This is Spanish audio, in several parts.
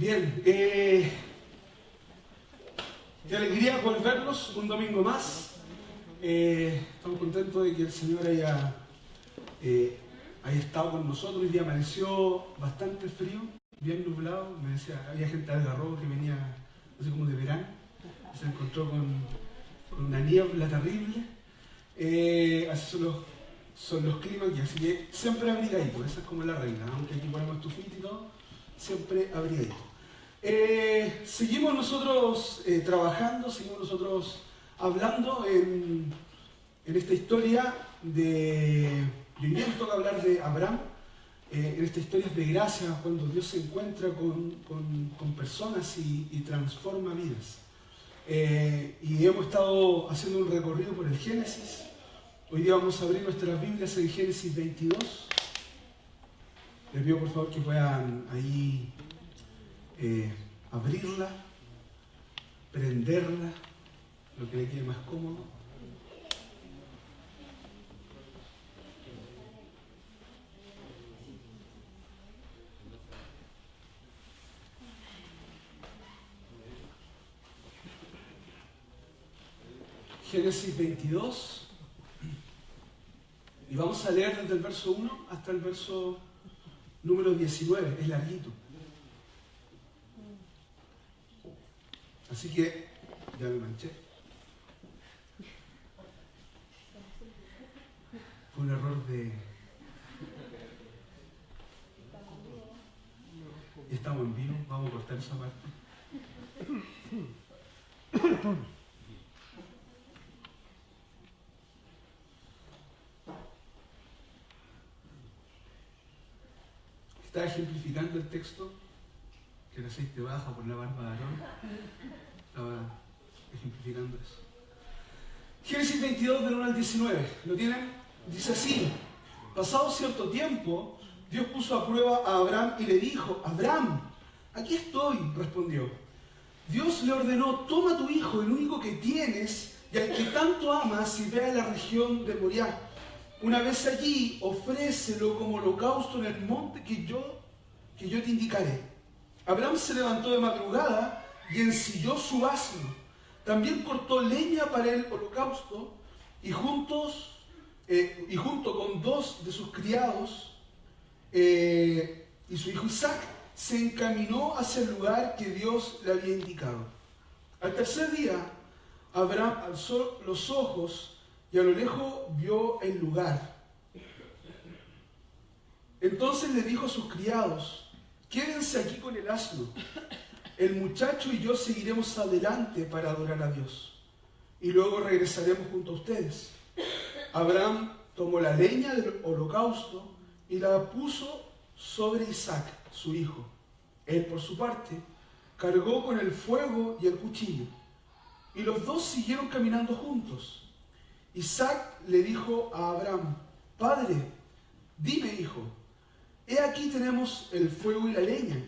Bien, qué alegría volverlos un domingo más. Estamos contentos de que el Señor haya estado con nosotros. Hoy día amaneció bastante frío, bien nublado. Me decía, había gente de Algarrobo que venía, no sé, como de verano. Se encontró con una niebla terrible. Así son los climas aquí, así que siempre abrigadito, esa es como la regla, aunque aquí ponemos estufita y todo, siempre abrigadito. Seguimos nosotros trabajando, seguimos nosotros hablando en esta historia de... Hoy día nos toca hablar de Abraham, en esta historia de gracia, cuando Dios se encuentra con personas y transforma vidas. Y hemos estado haciendo un recorrido por el Génesis. Hoy día vamos a abrir nuestras Biblias en Génesis 22. Les pido por favor que puedan ahí abrirla, prenderla, lo que le quede más cómodo. Génesis 22. Y vamos a leer desde el verso 1 hasta el verso número 19. Es larguito. Así que, ya me manché. Fue un error de... Estamos en vivo, vamos a cortar esa parte. Está ejemplificando el texto que el aceite baja por la barba de Aarón. Estaba ejemplificando eso. Génesis 22 del 1 al 19. ¿Lo tienen? Dice así: pasado cierto tiempo, Dios puso a prueba a Abraham y le dijo: Abraham, aquí estoy, respondió. Dios le ordenó: toma a tu hijo, el único que tienes y al que tanto amas, y ve a la región de Moriah. Una vez allí, ofrécelo como holocausto en el monte que yo te indicaré. Abraham se levantó de madrugada y ensilló su asno. También cortó leña para el holocausto y junto con dos de sus criados y su hijo Isaac, se encaminó hacia el lugar que Dios le había indicado. Al tercer día, Abraham alzó los ojos y a lo lejos vio el lugar. Entonces le dijo a sus criados: quédense aquí con el asno. El muchacho y yo seguiremos adelante para adorar a Dios, y luego regresaremos junto a ustedes. Abraham tomó la leña del holocausto y la puso sobre Isaac, su hijo. Él, por su parte, cargó con el fuego y el cuchillo, y los dos siguieron caminando juntos. Isaac le dijo a Abraham: Padre, dime, hijo, he aquí tenemos el fuego y la leña.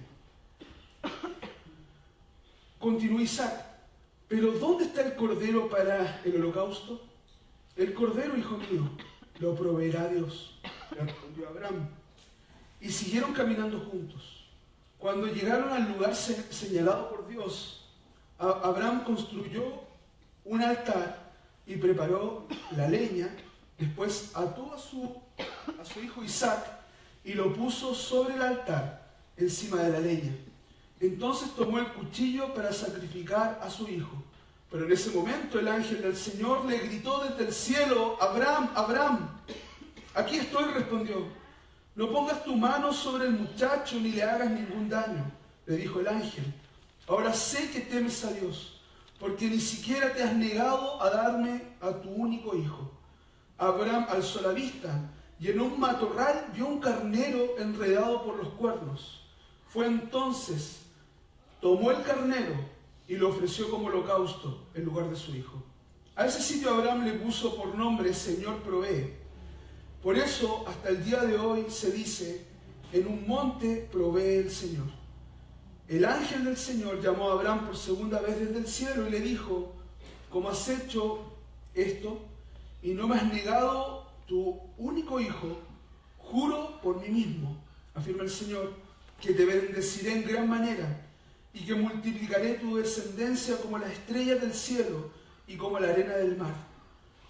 Continuó Isaac: pero ¿dónde está el cordero para el holocausto? El cordero, hijo mío, lo proveerá Dios, respondió Abraham. Y siguieron caminando juntos. Cuando llegaron al lugar señalado por Dios, Abraham construyó un altar y preparó la leña. Después ató a su hijo Isaac y lo puso sobre el altar, encima de la leña. Entonces tomó el cuchillo para sacrificar a su hijo. Pero en ese momento el ángel del Señor le gritó desde el cielo: Abraham, Abraham. Aquí estoy, respondió. No pongas tu mano sobre el muchacho ni le hagas ningún daño, le dijo el ángel. Ahora sé que temes a Dios, porque ni siquiera te has negado a darme a tu único hijo. Abraham alzó la vista y en un matorral vio un carnero enredado por los cuernos. Fue entonces, tomó el carnero y lo ofreció como holocausto en lugar de su hijo. A ese sitio Abraham le puso por nombre: Señor provee. Por eso hasta el día de hoy se dice: en un monte provee el Señor. El ángel del Señor llamó a Abraham por segunda vez desde el cielo y le dijo: ¿cómo has hecho esto y no me has negado tu único hijo? Juro por mí mismo, afirma el Señor, que te bendeciré en gran manera y que multiplicaré tu descendencia como las estrellas del cielo y como la arena del mar.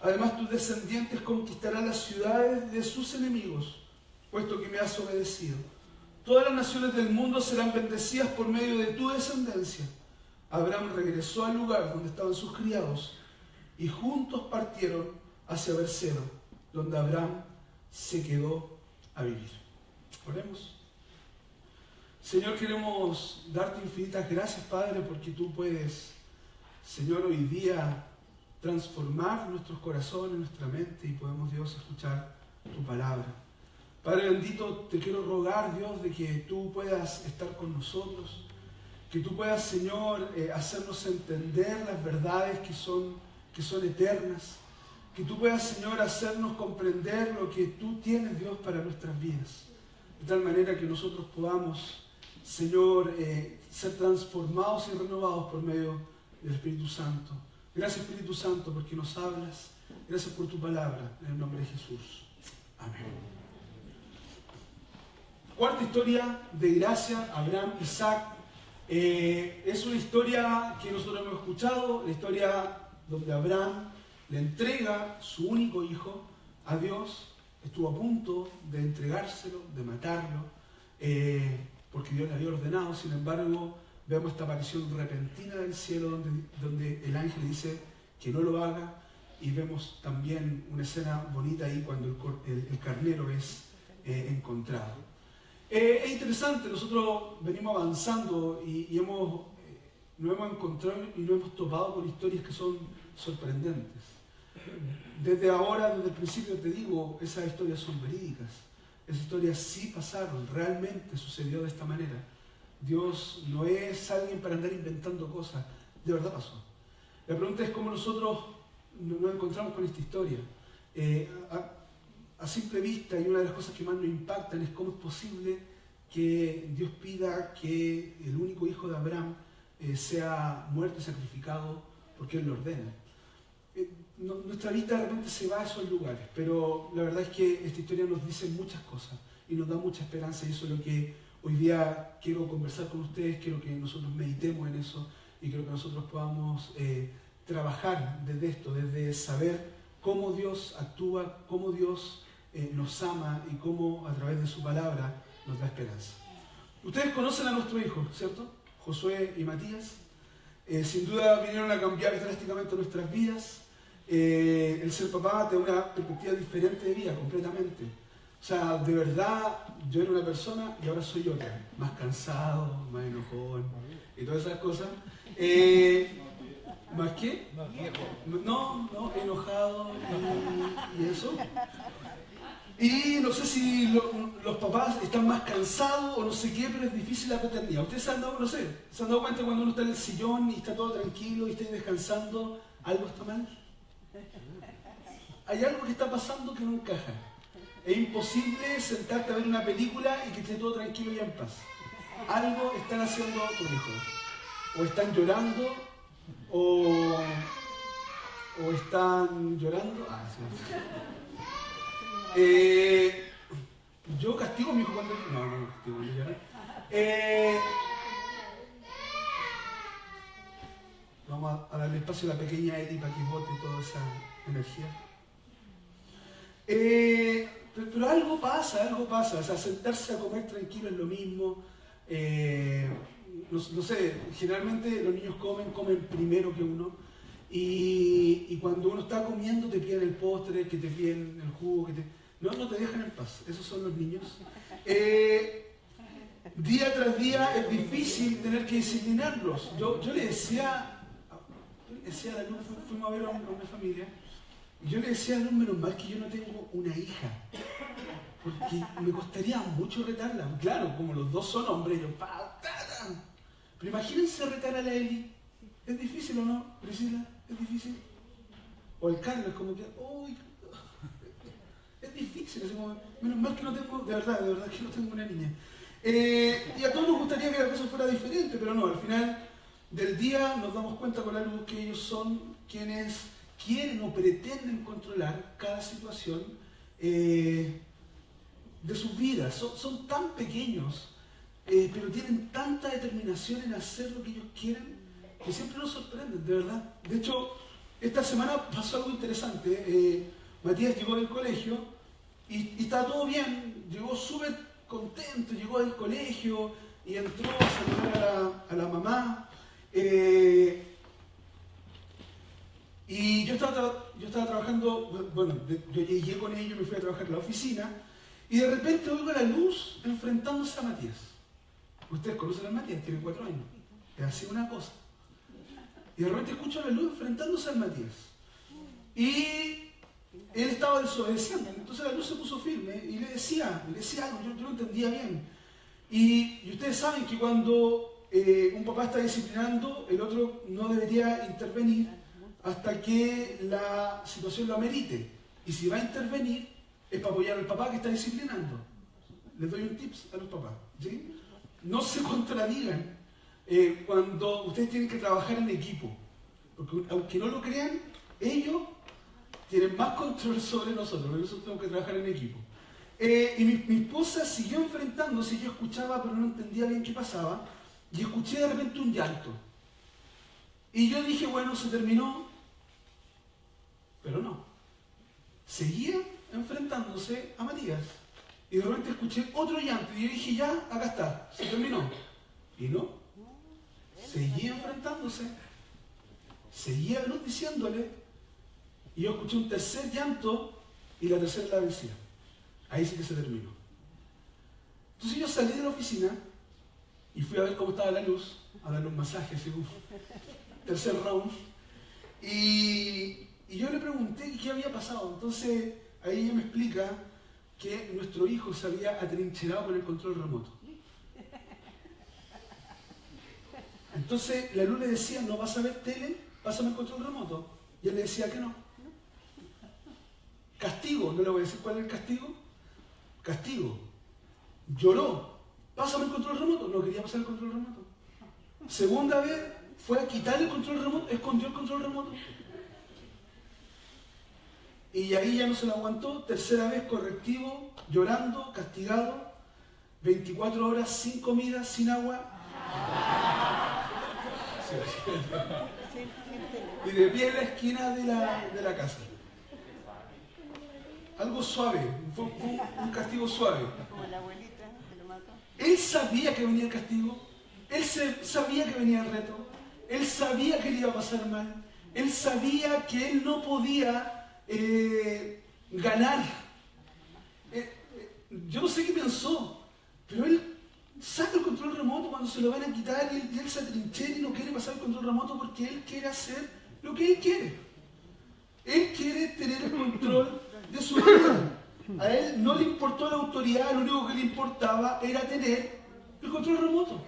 Además, tus descendientes conquistarán las ciudades de sus enemigos, puesto que me has obedecido. Todas las naciones del mundo serán bendecidas por medio de tu descendencia. Abraham regresó al lugar donde estaban sus criados y juntos partieron hacia Berseba, donde Abraham se quedó a vivir. Oremos. Señor, queremos darte infinitas gracias, Padre, porque tú puedes, Señor, hoy día transformar nuestros corazones, nuestra mente, y podemos, Dios, escuchar tu palabra. Padre bendito, te quiero rogar, Dios, de que tú puedas estar con nosotros, que tú puedas, Señor, hacernos entender las verdades que son eternas, que tú puedas, Señor, hacernos comprender lo que tú tienes, Dios, para nuestras vidas, de tal manera que nosotros podamos, Señor, ser transformados y renovados por medio del Espíritu Santo. Gracias, Espíritu Santo, porque nos hablas. Gracias por tu palabra, en el nombre de Jesús. Amén. Cuarta historia de gracia, Abraham, Isaac. Es una historia que nosotros hemos escuchado, la historia donde Abraham le entrega su único hijo a Dios. Estuvo a punto de entregárselo, de matarlo, porque Dios le había ordenado. Sin embargo, vemos esta aparición repentina del cielo donde el ángel le dice que no lo haga, y vemos también una escena bonita ahí cuando el carnero es encontrado. Es interesante, nosotros venimos avanzando y nos hemos encontrado y nos hemos topado con historias que son sorprendentes. Desde ahora, desde el principio te digo, esas historias son verídicas. Esas historias sí pasaron, realmente sucedió de esta manera. Dios no es alguien para andar inventando cosas, de verdad pasó. La pregunta es cómo nosotros nos encontramos con esta historia. A simple vista, y una de las cosas que más nos impactan es cómo es posible que Dios pida que el único hijo de Abraham sea muerto y sacrificado porque Él lo ordena. Nuestra vista de repente se va a esos lugares, pero la verdad es que esta historia nos dice muchas cosas y nos da mucha esperanza, y eso es lo que hoy día quiero conversar con ustedes. Quiero que nosotros meditemos en eso y quiero que nosotros podamos trabajar desde esto, desde saber cómo Dios actúa, cómo Dios nos ama y cómo a través de su palabra nos da esperanza. Ustedes conocen a nuestro hijo, ¿cierto? Josué y Matías. Sin duda vinieron a cambiar drásticamente nuestras vidas. El ser papá te da una perspectiva diferente de vida completamente. O sea, de verdad, yo era una persona y ahora soy otra. Más cansado, más enojón y todas esas cosas. ¿Más qué? Más viejo. No, enojado y eso. Y no sé si los papás están más cansados o no sé qué, pero es difícil la paternidad. Ustedes se han dado, se han dado cuenta cuando uno está en el sillón y está todo tranquilo y está descansando, algo está mal. Hay algo que está pasando que no encaja. Es imposible sentarte a ver una película y que esté todo tranquilo y en paz. Algo están haciendo tus hijos. O están llorando, o están llorando. Yo castigo a mi hijo cuando... No castigo cuando llora. Vamos a darle espacio a la pequeña Eli para que bote toda esa energía. Pero algo pasa. O sea, sentarse a comer tranquilo es lo mismo. No sé, generalmente los niños comen primero que uno. Y cuando uno está comiendo te piden el postre, que te piden el jugo, no te dejan en paz. Esos son los niños. Día tras día es difícil tener que disciplinarlos. Yo le decía a la luz, fuimos a ver a una familia, y yo le decía a la luz, menos mal que yo no tengo una hija, porque me costaría mucho retarla. Claro, como los dos son hombres, pero imagínense retar a la Eli. ¿Es difícil o no, Priscila? ¿Es difícil? O el Carlos, como que, uy, es difícil. Como, menos mal que no tengo, de verdad que no tengo una niña. Y a todos nos gustaría que la cosa fuera diferente, pero no, al final del día nos damos cuenta con la luz que ellos son quienes quieren o pretenden controlar cada situación de sus vidas. Son tan pequeños pero tienen tanta determinación en hacer lo que ellos quieren que siempre nos sorprenden, de verdad. De hecho, esta semana pasó algo interesante. Matías llegó del colegio y estaba todo bien, llegó súper contento, llegó del colegio y entró a saludar a la mamá. Y yo estaba trabajando, bueno, yo llegué con ellos, me fui a trabajar en la oficina y de repente oigo la luz enfrentándose a Matías. Ustedes conocen a Matías, tiene 4 años, es así una cosa. Y de repente escucho la luz enfrentándose al Matías. Y él estaba desobedeciendo, entonces la luz se puso firme y le decía algo, yo no entendía bien. Y ustedes saben que cuando un papá está disciplinando, el otro no debería intervenir hasta que la situación lo amerite. Y si va a intervenir, es para apoyar al papá que está disciplinando. Les doy un tips a los papás, ¿sí? No se contradigan cuando ustedes tienen que trabajar en equipo. Porque aunque no lo crean, ellos tienen más control sobre nosotros, porque nosotros tenemos que trabajar en equipo. Y mi esposa siguió enfrentándose, yo escuchaba pero no entendía bien qué pasaba, y escuché de repente un llanto. Y yo dije, bueno, se terminó, pero no. Seguía enfrentándose a Matías. Y de repente escuché otro llanto, y yo dije, ya, acá está, se terminó. Y no, seguía enfrentándose, seguía la luz diciéndole, y yo escuché un tercer llanto, y la tercera la decía. Ahí sí que se terminó. Entonces yo salí de la oficina y fui a ver cómo estaba la luz, a darle un masaje, así, tercer round. Y yo le pregunté qué había pasado. Entonces ahí ella me explica que nuestro hijo se había atrincherado con el control remoto. Entonces la luz le decía, no vas a ver tele, pásame el control remoto. Y él le decía que no. Castigo, no le voy a decir cuál es el castigo. Castigo. Lloró. Pásame el control remoto. No quería pasar el control remoto. Segunda vez fue a quitar el control remoto, escondió el control remoto. Y ahí ya no se lo aguantó. Tercera vez correctivo, llorando, castigado. 24 horas sin comida, sin agua. Y de pie en la esquina de la casa. Algo suave, fue un castigo suave. Como la abuelita que lo mató. Él sabía que venía el castigo, él sabía que venía el reto, él sabía que le iba a pasar mal, él sabía que él no podía ganar. Yo no sé qué pensó, pero él saca el control remoto cuando se lo van a quitar y él se atrinchera y no quiere pasar el control remoto porque él quiere hacer lo que él quiere. Él quiere tener el control de su vida. A él no le importó la autoridad, lo único que le importaba era tener el control remoto.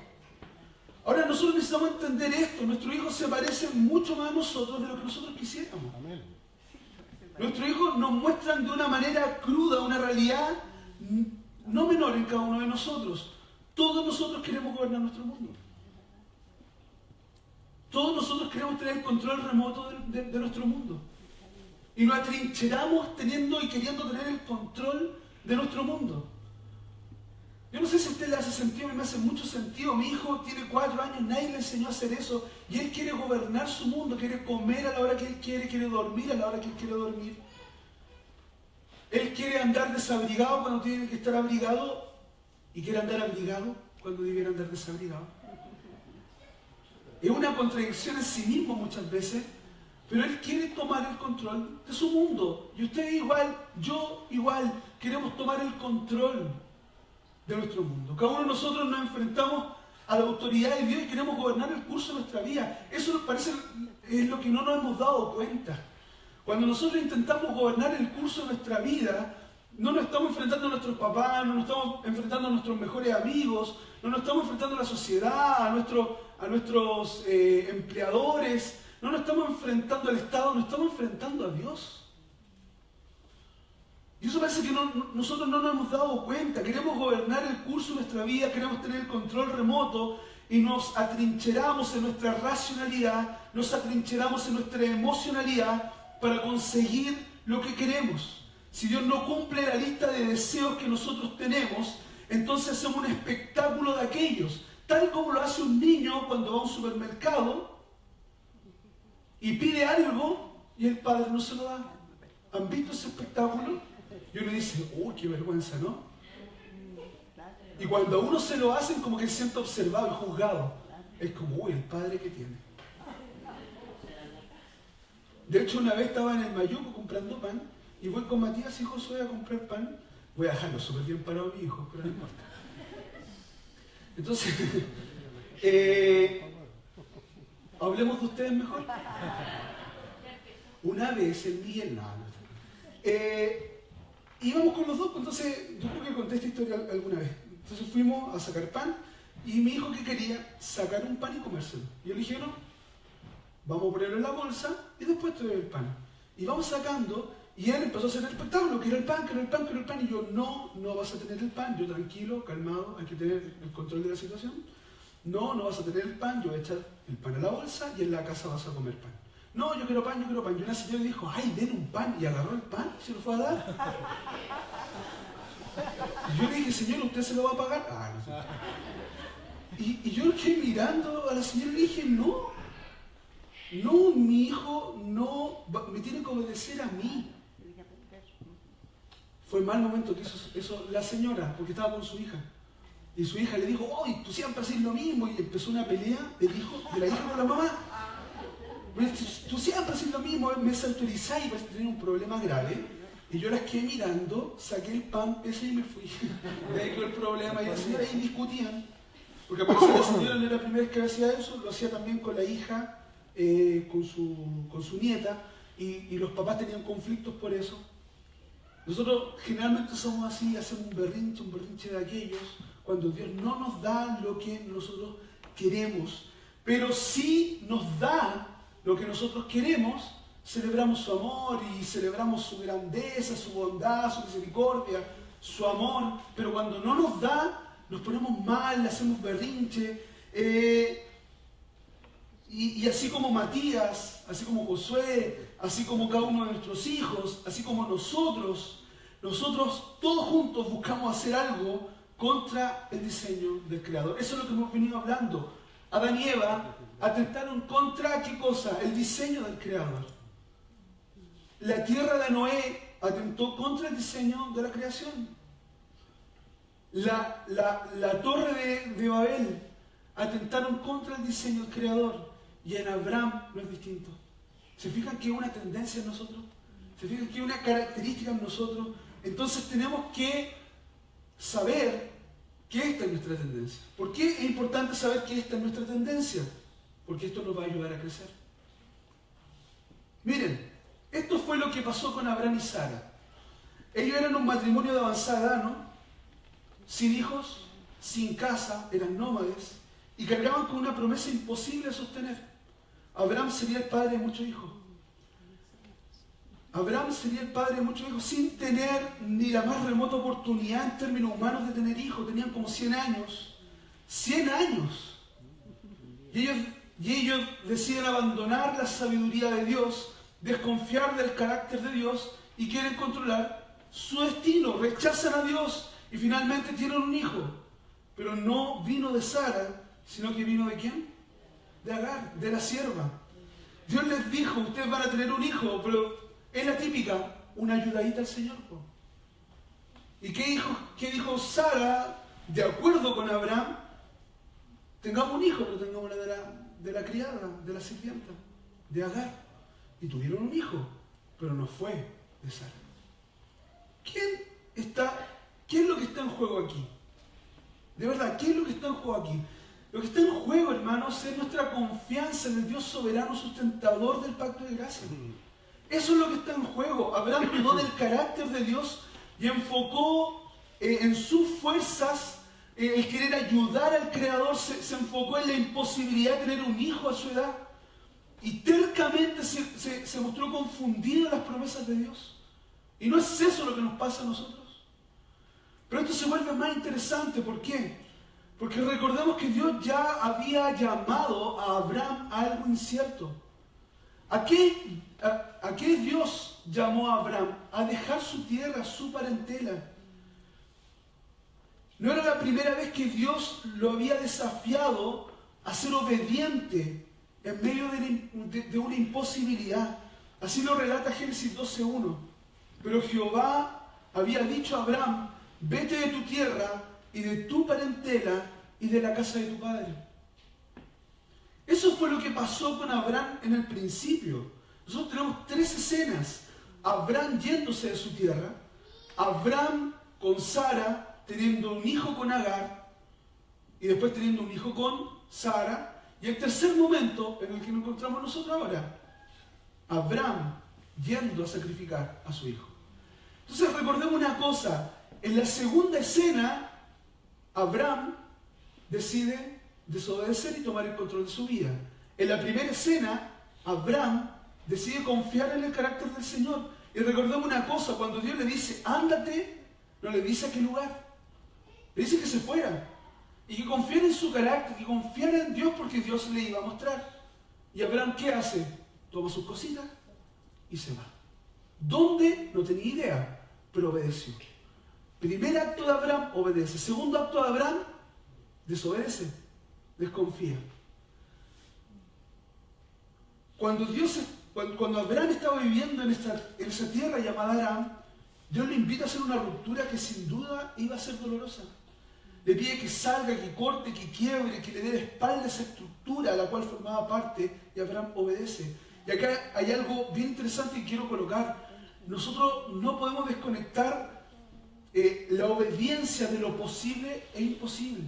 Ahora nosotros necesitamos entender esto. Nuestros hijos se parecen mucho más a nosotros de lo que nosotros quisiéramos. Nuestros hijos nos muestran de una manera cruda una realidad no menor en cada uno de nosotros. Todos nosotros queremos gobernar nuestro mundo. Todos nosotros queremos tener el control remoto de nuestro mundo. Y nos atrincheramos teniendo y queriendo tener el control de nuestro mundo. Yo no sé si a usted le hace sentido, a mí me hace mucho sentido. Mi hijo tiene 4 años, nadie le enseñó a hacer eso. Y él quiere gobernar su mundo, quiere comer a la hora que él quiere dormir a la hora que él quiere dormir. Él quiere andar desabrigado cuando tiene que estar abrigado y quiere andar abrigado cuando debiera andar desabrigado. Es una contradicción en sí mismo muchas veces. Pero él quiere tomar el control de su mundo. Y usted igual, yo igual, queremos tomar el control de nuestro mundo. Cada uno de nosotros nos enfrentamos a la autoridad de Dios y queremos gobernar el curso de nuestra vida. Eso nos parece es lo que no nos hemos dado cuenta. Cuando nosotros intentamos gobernar el curso de nuestra vida, no nos estamos enfrentando a nuestros papás, no nos estamos enfrentando a nuestros mejores amigos, no nos estamos enfrentando a la sociedad, a nuestros empleadores. No nos estamos enfrentando al Estado, nos estamos enfrentando a Dios. Y eso parece que nosotros no nos hemos dado cuenta. Queremos gobernar el curso de nuestra vida, queremos tener el control remoto y nos atrincheramos en nuestra racionalidad, nos atrincheramos en nuestra emocionalidad para conseguir lo que queremos. Si Dios no cumple la lista de deseos que nosotros tenemos, Entonces hacemos un espectáculo de aquellos, tal como lo hace un niño cuando va a un supermercado y pide algo y el padre no se lo da. ¿Han visto ese espectáculo? Y uno dice, ¡uy, qué vergüenza!, ¿no? Y cuando a uno se lo hacen, como que se siente observado y juzgado. Es como, ¡uy, el padre que tiene! De hecho, una vez estaba en el Mayuco comprando pan y voy con Matías y Josué a comprar pan. Voy a dejarlo súper bien parado a mi hijo, pero no importa. Entonces, hablemos de ustedes mejor. Una vez el Miguel, íbamos con los dos, entonces yo creo que conté esta historia alguna vez. Entonces fuimos a sacar pan y mi hijo que quería sacar un pan y comérselo. Y yo le dije, no, vamos a ponerlo en la bolsa y después te doy el pan. Y vamos sacando y él empezó a hacer el espectáculo, que era el pan, que era el pan, que era el pan. Y yo, no vas a tener el pan. Yo tranquilo, calmado, hay que tener el control de la situación. No vas a tener el pan, yo voy a echar el pan a la bolsa y en la casa vas a comer pan. No, yo quiero pan, yo quiero pan. Y una señora dijo, ay, den un pan. Y agarró el pan y se lo fue a dar. Y yo le dije, señor, ¿usted se lo va a pagar? Ah, no sé. Y yo quedé mirando a la señora y le dije, no, mi hijo no me tiene que obedecer a mí. Fue mal momento que hizo eso la señora, porque estaba con su hija. Y su hija le dijo, ¡ay, tú siempre haces lo mismo! Y empezó una pelea de la hija con la mamá. Tú siempre haces lo mismo, me desautorizáis y vas a tener un problema grave. Y yo las quedé mirando, saqué el pan ese y me fui. De ahí quedó el problema y la señora ahí discutían. Porque apareció la señora, no era la primera vez que hacía eso, lo hacía también con la hija, con su nieta, y los papás tenían conflictos por eso. Nosotros generalmente somos así, hacemos un berrinche de aquellos, cuando Dios no nos da lo que nosotros queremos, pero sí nos da lo que nosotros queremos, celebramos su amor y celebramos su grandeza, su bondad, su misericordia, su amor, pero cuando no nos da, nos ponemos mal, hacemos berrinche, y así como Matías, así como Josué, así como cada uno de nuestros hijos, así como nosotros todos juntos buscamos hacer algo contra el diseño del Creador. Eso es lo que hemos venido hablando. Adán y Eva atentaron contra, ¿qué cosa? El diseño del Creador. La tierra de Noé atentó contra el diseño de la creación. La torre de Babel atentaron contra el diseño del Creador. Y en Abraham no es distinto. ¿Se fijan que hay una tendencia en nosotros? ¿Se fijan que hay una característica en nosotros? Entonces tenemos que saber que esta es nuestra tendencia. ¿Por qué es importante saber que esta es nuestra tendencia? Porque esto nos va a ayudar a crecer. Miren, esto fue lo que pasó con Abraham y Sara. Ellos eran un matrimonio de avanzada edad, ¿no? Sin hijos, sin casa, eran nómades y cargaban con una promesa imposible de sostener. Abraham sería el padre de muchos hijos. Abraham sería el padre de muchos hijos sin tener ni la más remota oportunidad en términos humanos de tener hijos. Tenían como 100 años. 100 años. Y ellos deciden abandonar la sabiduría de Dios, desconfiar del carácter de Dios y quieren controlar su destino. Rechazan a Dios y finalmente tienen un hijo. Pero no vino de Sara, sino que vino ¿de quién? De Agar, de la sierva. Dios les dijo, ustedes van a tener un hijo, pero es la típica, una ayudadita al Señor. ¿Y qué dijo Sara? De acuerdo con Abraham, tengamos un hijo, pero tengamos de la criada, de la sirvienta, de Agar. Y tuvieron un hijo, pero no fue de Sara. ¿Qué es lo que está en juego aquí? De verdad, ¿qué es lo que está en juego aquí? Lo que está en juego, hermanos, es nuestra confianza en el Dios soberano sustentador del pacto de gracia. Eso es lo que está en juego. Abraham dudó del carácter de Dios y enfocó en sus fuerzas el querer ayudar al Creador, se enfocó en la imposibilidad de tener un hijo a su edad y tercamente se mostró confundido en las promesas de Dios. Y no es eso lo que nos pasa a nosotros. Pero esto se vuelve más interesante. ¿Por qué? Porque recordemos que Dios ya había llamado a Abraham a algo incierto. ¿A qué Dios llamó a Abraham? A dejar su tierra, su parentela. No era la primera vez que Dios lo había desafiado a ser obediente en medio de una imposibilidad. Así lo relata Génesis 12:1. Pero Jehová había dicho a Abraham, vete de tu tierra y de tu parentela y de la casa de tu padre. Eso fue lo que pasó con Abraham en el principio. Nosotros tenemos 3 escenas. Abraham yéndose de su tierra, Abraham con Sara teniendo un hijo con Agar y después teniendo un hijo con Sara, y el tercer momento en el que nos encontramos nosotros ahora, Abraham yendo a sacrificar a su hijo. Entonces recordemos una cosa, en la segunda escena Abraham decide desobedecer y tomar el control de su vida. En la primera escena Abraham decide confiar en el carácter del Señor. Y recordemos una cosa, cuando Dios le dice ándate, no le dice a qué lugar, le dice que se fuera y que confiara en su carácter, que confiara en Dios porque Dios le iba a mostrar. Y Abraham, ¿qué hace? Toma sus cositas y se va. ¿Dónde? No tenía idea, pero obedeció. Primer acto de Abraham, obedece. Segundo acto de Abraham, desobedece, desconfía. Cuando Abraham estaba viviendo en esa tierra llamada Aram, Dios le invita a hacer una ruptura que sin duda iba a ser dolorosa. Le pide que salga, que corte, que quiebre, que le dé la espalda a esa estructura a la cual formaba parte, y Abraham obedece. Y acá hay algo bien interesante que quiero colocar. Nosotros no podemos desconectar la obediencia de lo posible e imposible.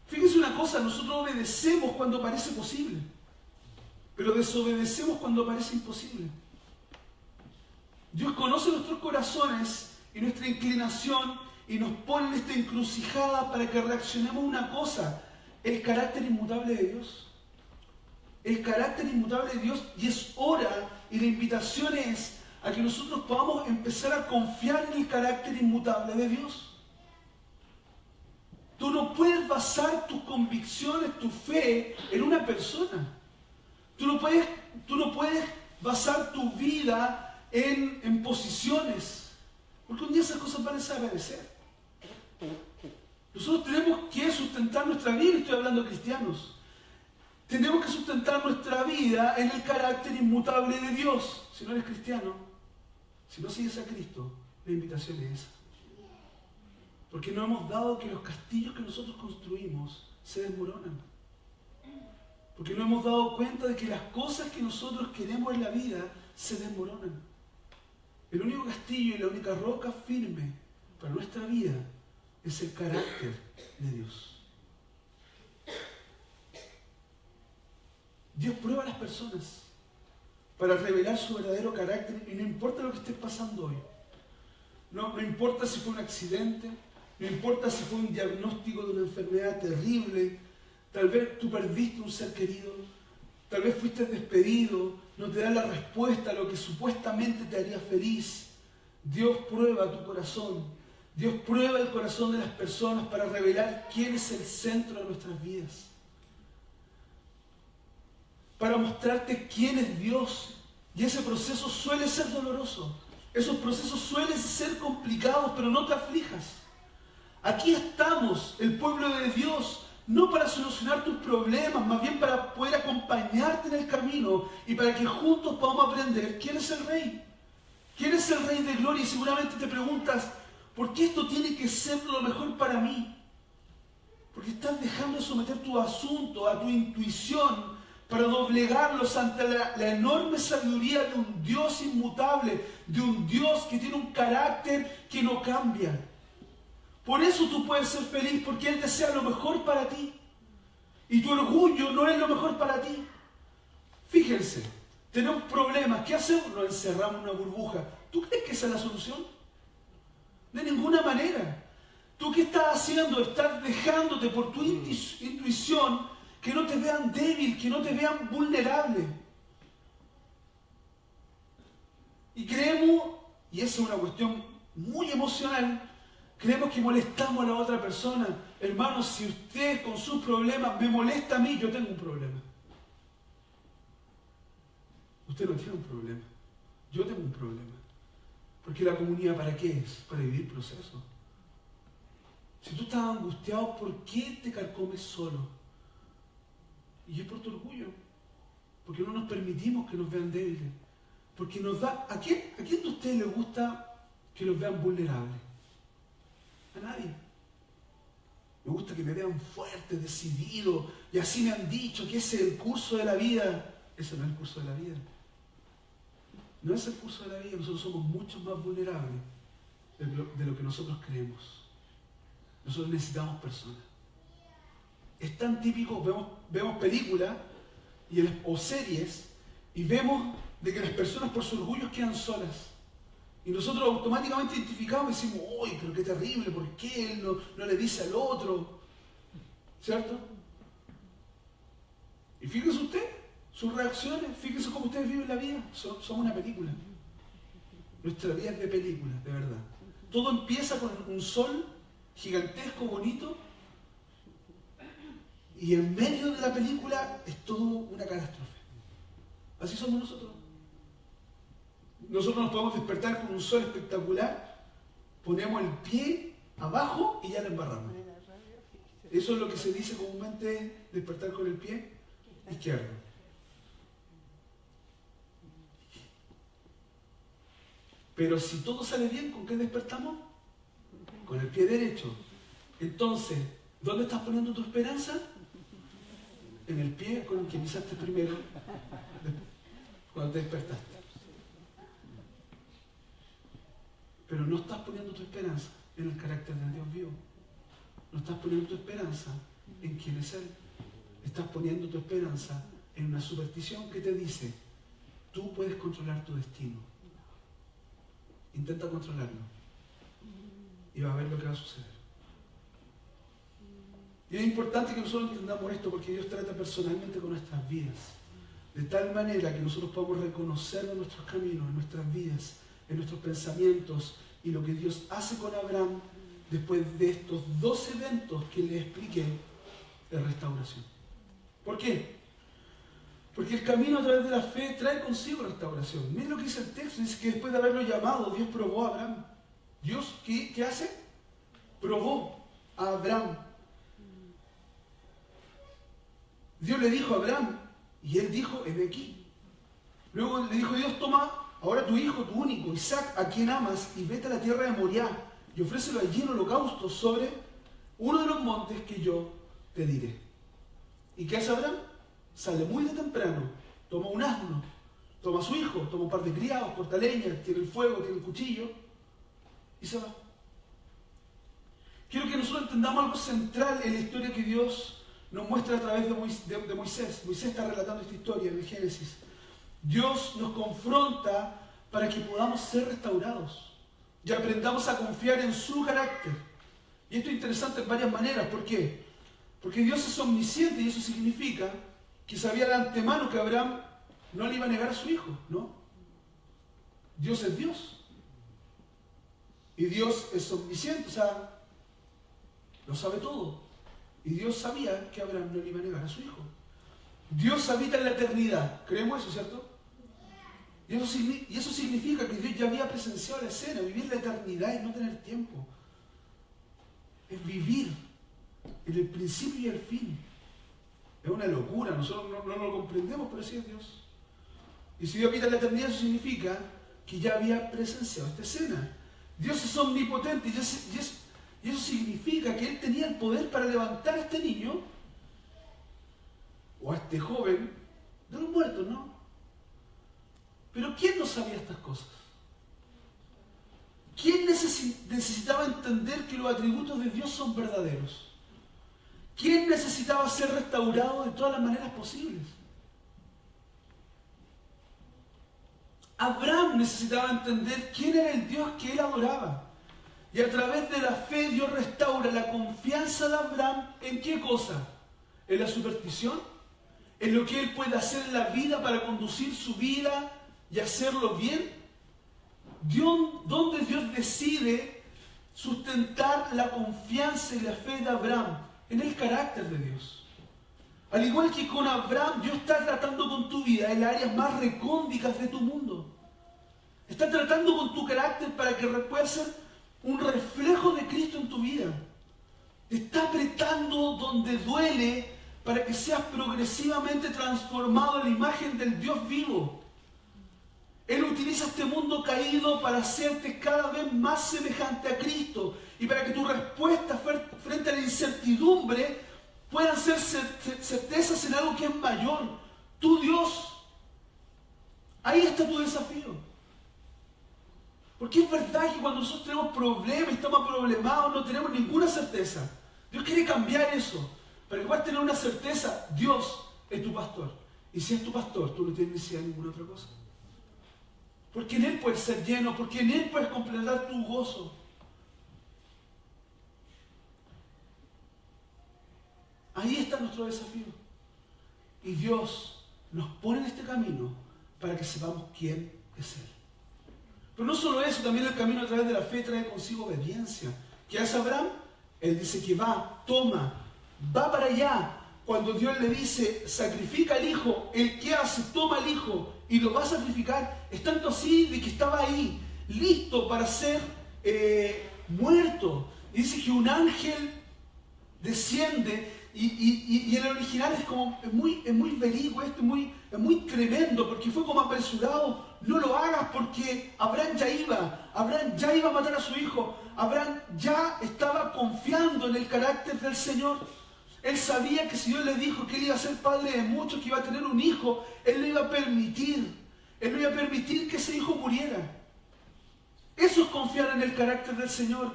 Fíjense una cosa, nosotros obedecemos cuando parece posible, pero desobedecemos cuando parece imposible. Dios conoce nuestros corazones y nuestra inclinación y nos pone en esta encrucijada para que reaccionemos a una cosa: el carácter inmutable de Dios. El carácter inmutable de Dios, y es hora, y la invitación es a que nosotros podamos empezar a confiar en el carácter inmutable de Dios. Tú no puedes basar tus convicciones, tu fe en una persona. Tú no puedes basar tu vida en posiciones, porque un día esas cosas van a desaparecer. Nosotros tenemos que sustentar nuestra vida, estoy hablando de cristianos. Tenemos que sustentar nuestra vida en el carácter inmutable de Dios. Si no eres cristiano, si no sigues a Cristo, la invitación es esa. Porque no hemos dado que los castillos que nosotros construimos se desmoronan. Porque no hemos dado cuenta de que las cosas que nosotros queremos en la vida se desmoronan. El único castillo y la única roca firme para nuestra vida es el carácter de Dios. Dios prueba a las personas para revelar su verdadero carácter, y no importa lo que estés pasando hoy. No importa si fue un accidente, no importa si fue un diagnóstico de una enfermedad terrible, tal vez tú perdiste un ser querido, tal vez fuiste despedido, no te da la respuesta a lo que supuestamente te haría feliz. Dios prueba tu corazón, Dios prueba el corazón de las personas para revelar quién es el centro de nuestras vidas, para mostrarte quién es Dios. Y ese proceso suele ser doloroso, esos procesos suelen ser complicados, pero no te aflijas. Aquí estamos, el pueblo de Dios, no para solucionar tus problemas, más bien para poder acompañarte en el camino y para que juntos podamos aprender quién es el Rey. ¿Quién es el Rey de Gloria? Y seguramente te preguntas, ¿por qué esto tiene que ser lo mejor para mí? Porque estás dejando de someter tu asunto a tu intuición para doblegarlos ante la enorme sabiduría de un Dios inmutable, de un Dios que tiene un carácter que no cambia. Por eso tú puedes ser feliz, porque Él desea lo mejor para ti. Y tu orgullo no es lo mejor para ti. Fíjense, tenemos problemas. ¿Qué hacemos? Nos encerramos en una burbuja. ¿Tú crees que esa es la solución? De ninguna manera. ¿Tú qué estás haciendo? Estás dejándote por tu intuición que no te vean débil, que no te vean vulnerable. Y creemos, y esa es una cuestión muy emocional, creemos que molestamos a la otra persona. Hermanos, si usted con sus problemas me molesta a mí, yo tengo un problema. Usted no tiene un problema. Yo tengo un problema. Porque la comunidad, ¿para qué es? Para vivir procesos. Si tú estás angustiado, ¿por qué te carcomes solo? Y es por tu orgullo. Porque no nos permitimos que nos vean débiles. Porque nos da... ¿A quién de ustedes les gusta que los vean vulnerables? A nadie. Me gusta que me vean fuerte, decidido, y así me han dicho que ese es el curso de la vida. Ese no es el curso de la vida. No es el curso de la vida. Nosotros somos mucho más vulnerables de lo que nosotros creemos. Nosotros necesitamos personas. Es tan típico, vemos películas o series y vemos de que las personas por su orgullo quedan solas. Y nosotros automáticamente identificamos y decimos, ¡uy, pero qué terrible! ¿Por qué él no le dice al otro? ¿Cierto? Y fíjense usted, sus reacciones, fíjense cómo ustedes viven la vida. Son una película. Nuestra vida es de película, de verdad. Todo empieza con un sol gigantesco, bonito, y en medio de la película es todo una catástrofe. Así somos nosotros. Nosotros nos podemos despertar con un sol espectacular, ponemos el pie abajo y ya lo embarramos. Eso es lo que se dice comúnmente, despertar con el pie izquierdo. Pero si todo sale bien, ¿con qué despertamos? Con el pie derecho. Entonces, ¿dónde estás poniendo tu esperanza? En el pie con el que pisaste primero, cuando te despertaste. Pero no estás poniendo tu esperanza en el carácter del Dios vivo. No estás poniendo tu esperanza en quién es Él. Estás poniendo tu esperanza en una superstición que te dice, tú puedes controlar tu destino. Intenta controlarlo. Y vas a ver lo que va a suceder. Y es importante que nosotros entendamos esto porque Dios trata personalmente con nuestras vidas. De tal manera que nosotros podamos reconocer en nuestros caminos, en nuestras vidas, en nuestros pensamientos y lo que Dios hace con Abraham después de estos 2 eventos que le expliqué de restauración. ¿Por qué? Porque el camino a través de la fe trae consigo restauración. Miren lo que dice el texto, dice que después de haberlo llamado, Dios probó a Abraham. ¿Dios qué hace? Probó a Abraham. Dios le dijo a Abraham, y él dijo, heme aquí. Luego le dijo Dios, toma ahora tu hijo, tu único, Isaac, a quien amas, y vete a la tierra de Moriah, y ofrécelo allí en holocausto sobre uno de los montes que yo te diré. ¿Y qué hace Abraham? Sale muy de temprano, toma un asno, toma a su hijo, toma un par de criados, corta leña, tiene el fuego, tiene el cuchillo, y se va. Quiero que nosotros entendamos algo central en la historia que Dios nos muestra a través de Moisés. Moisés está relatando esta historia en el Génesis. Dios nos confronta para que podamos ser restaurados y aprendamos a confiar en su carácter. Y esto es interesante en varias maneras. ¿Por qué? Porque Dios es omnisciente y eso significa que sabía de antemano que Abraham no le iba a negar a su hijo, ¿no? Dios es Dios. Y Dios es omnisciente, o sea, lo sabe todo. Y Dios sabía que Abraham no le iba a negar a su hijo. Dios habita en la eternidad. ¿Creemos eso, cierto? Y eso significa que Dios ya había presenciado la escena. Vivir la eternidad es no tener tiempo. Es vivir en el principio y el fin. Es una locura. Nosotros no lo comprendemos, pero así es Dios. Y si Dios habita en la eternidad, eso significa que ya había presenciado esta escena. Dios es omnipotente y eso significa que Él tenía el poder para levantar a este niño o a este joven de los muertos, ¿no? Pero ¿quién no sabía estas cosas? ¿Quién necesitaba entender que los atributos de Dios son verdaderos? ¿Quién necesitaba ser restaurado de todas las maneras posibles? Abraham necesitaba entender quién era el Dios que él adoraba. Y a través de la fe Dios restaura la confianza de Abraham ¿en qué cosa? ¿En la superstición? ¿En lo que él puede hacer en la vida para conducir su vida y hacerlo bien? ¿Dónde Dios decide sustentar la confianza y la fe de Abraham? En el carácter de Dios. Al igual que con Abraham, Dios está tratando con tu vida en las áreas más recónditas de tu mundo. Está tratando con tu carácter para que pueda ser un reflejo de Cristo en tu vida. donde duele, para que seas progresivamente transformado en la imagen del Dios vivo. Él utiliza este mundo caído para hacerte cada vez más semejante a Cristo y para que tu respuesta frente a la incertidumbre puedan ser certezas en algo que es mayor. Tu Dios. Ahí está tu desafío. Porque es verdad que cuando nosotros tenemos problemas, estamos problemados, no tenemos ninguna certeza. Dios quiere cambiar eso. Para que puedas tener una certeza, Dios es tu pastor. Y si es tu pastor, tú no tienes necesidad de ninguna otra cosa. Porque en Él puedes ser lleno, porque en Él puedes completar tu gozo. Ahí está nuestro desafío. Y Dios nos pone en este camino para que sepamos quién es Él. Pero no solo eso, también el camino a través de la fe trae consigo obediencia. ¿Qué hace Abraham? Él dice que va, toma, va para allá. Cuando Dios le dice, sacrifica al hijo, ¿el qué hace? Toma al hijo y lo va a sacrificar. Es tanto así de que estaba ahí, listo para ser muerto. Y dice que un ángel desciende y en el original es muy verídico esto, es muy tremendo, porque fue como apresurado. No lo hagas porque Abraham ya iba a matar a su hijo. Abraham ya estaba confiando en el carácter del Señor. Él sabía que si Dios le dijo que él iba a ser padre de muchos, que iba a tener un hijo, Él no iba a permitir. Él no iba a permitir que ese hijo muriera. Eso es confiar en el carácter del Señor.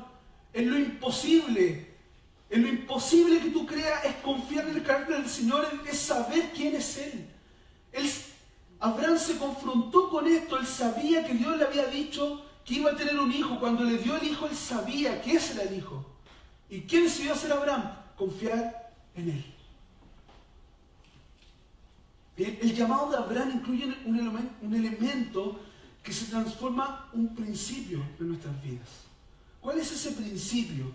En lo imposible. En lo imposible que tú creas es confiar en el carácter del Señor, es saber quién es Él. Abraham se confrontó con esto. Él sabía que Dios le había dicho que iba a tener un hijo. Cuando le dio el hijo, él sabía que ese era el hijo. ¿Y qué decidió hacer Abraham? Confiar en Él. El llamado de Abraham incluye un elemento que se transforma un principio en nuestras vidas. ¿Cuál es ese principio?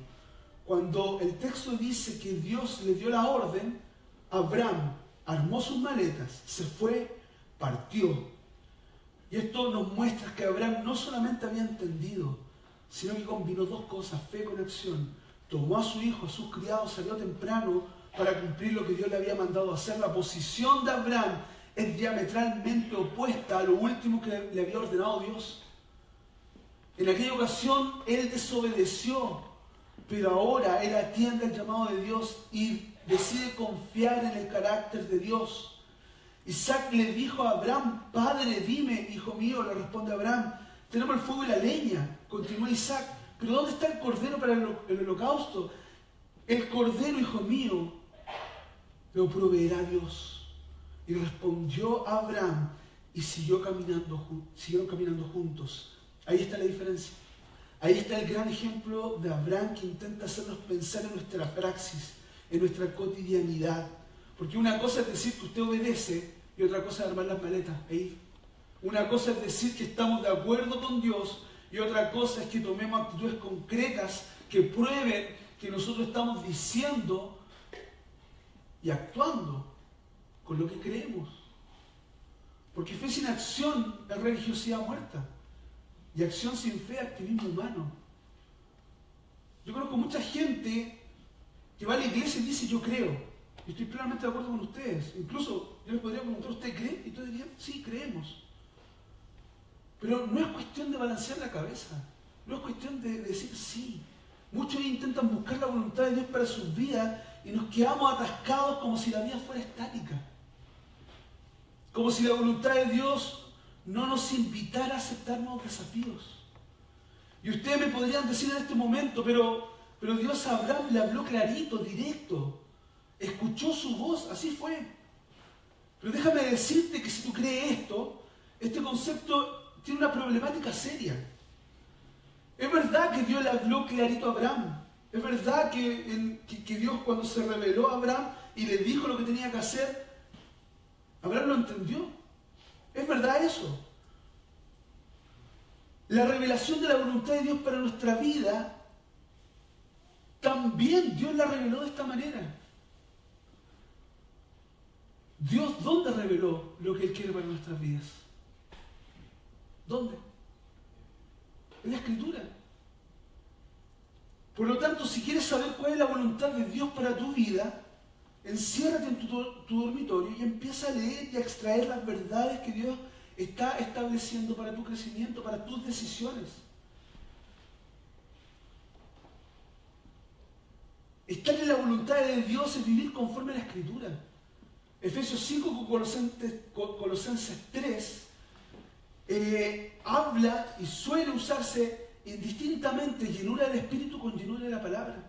Cuando el texto dice que Dios le dio la orden, Abraham armó sus maletas, se fue, partió. Y esto nos muestra que Abraham no solamente había entendido, sino que combinó dos cosas, fe con acción. Tomó a su hijo, a sus criados, salió temprano para cumplir lo que Dios le había mandado hacer. La posición de Abraham es diametralmente opuesta a lo último que le había ordenado Dios. En aquella ocasión él desobedeció, pero ahora él atiende al llamado de Dios y decide confiar en el carácter de Dios. Isaac le dijo a Abraham, Padre, dime, hijo mío, le responde Abraham, tenemos el fuego y la leña. Continúa Isaac, pero ¿dónde está el cordero para el holocausto? El cordero, hijo mío, lo proveerá Dios. Y respondió Abraham y siguieron caminando juntos. Ahí está la diferencia. Ahí está el gran ejemplo de Abraham que intenta hacernos pensar en nuestra praxis, en nuestra cotidianidad. Porque una cosa es decir que usted obedece y otra cosa es armar las maletas e ir. Una cosa es decir que estamos de acuerdo con Dios y otra cosa es que tomemos actitudes concretas que prueben que nosotros estamos diciendo y actuando con lo que creemos. Porque fe sin acción es religiosidad muerta. Y acción sin fe, activismo humano. Yo conozco mucha gente que va a la iglesia y dice yo creo. Y estoy plenamente de acuerdo con ustedes. Incluso yo les podría preguntar, ¿usted cree? Y todos dirían, sí, creemos. Pero no es cuestión de balancear la cabeza. No es cuestión de decir sí. Muchos intentan buscar la voluntad de Dios para sus vidas y nos quedamos atascados como si la vida fuera estática. Como si la voluntad de Dios no nos invitara a aceptar nuevos desafíos. Y ustedes me podrían decir en este momento, pero Dios a Abraham le habló clarito, directo. Escuchó su voz, así fue. Pero déjame decirte que si tú crees esto, este concepto tiene una problemática seria. Es verdad que Dios le habló clarito a Abraham. Es verdad que Dios cuando se reveló a Abraham y le dijo lo que tenía que hacer, Abraham lo entendió. Es verdad eso. La revelación de la voluntad de Dios para nuestra vida, también Dios la reveló de esta manera. Dios, ¿dónde reveló lo que Él quiere para nuestras vidas? ¿Dónde? En la Escritura. Por lo tanto, si quieres saber cuál es la voluntad de Dios para tu vida, enciérrate en tu dormitorio y empieza a leer y a extraer las verdades que Dios está estableciendo para tu crecimiento, para tus decisiones. Estar en la voluntad de Dios es vivir conforme a la Escritura. Efesios 5 con Colosenses 3 habla y suele usarse indistintamente llenura del Espíritu con llenura de la palabra.